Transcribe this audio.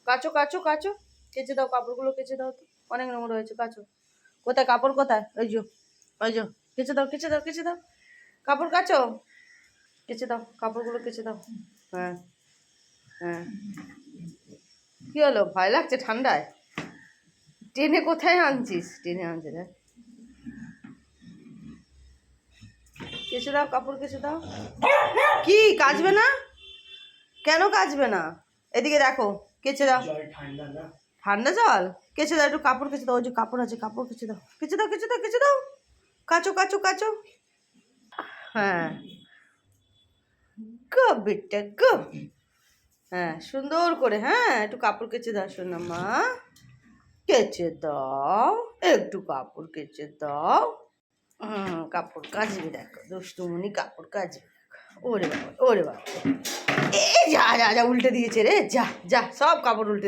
কাচো কাচো কাচো, কেচে দাও কাপড়গুলো, কেচে দাও তো, অনেক নোংরা হয়েছে, কাচো। কোথায় কাপড় কোথায়? ওই যো, ওই যো, কেচে দাও কেচে দাও কেচে দাও, কাপড় কাচো, কেচে দাও কাপড়গুলো, কেচে দাও। হ্যাঁ হ্যাঁ, কি হলো, ভয় লাগছে ঠান্ডায়? টেনে কোথায় আনছিস? টেনে আনছে রে। কেচে দাও কাপড়, কেচে দাও। কি কাচবে না? কেন কাচবে না? এদিকে দেখো, কেচে দাও। ঠান্ডা জল? কেচে দাও, একটু কাপড় কেচে দাও। ওই যে কাপড় আছে, কাপড় কেচে দাও, কেচে দাও কেচে দাও কেচে দাও, কাচো কাচো কাচো। হ্যাঁ, গো বেটা গো। হ্যাঁ সুন্দর করে, হ্যাঁ একটু কাপড় কেচে দাও শোনা মা, কেচে দাও, একটু কাপড় কেচে দাও। কাপড় কাচবে, দেখো দুষ্টুমনি কাপড় কাচবে। ওরে বাবা, ওরে বাবা, এ যা যা যা, উল্টে দিয়েছে রে, যা যা, সব কাপড় উল্টে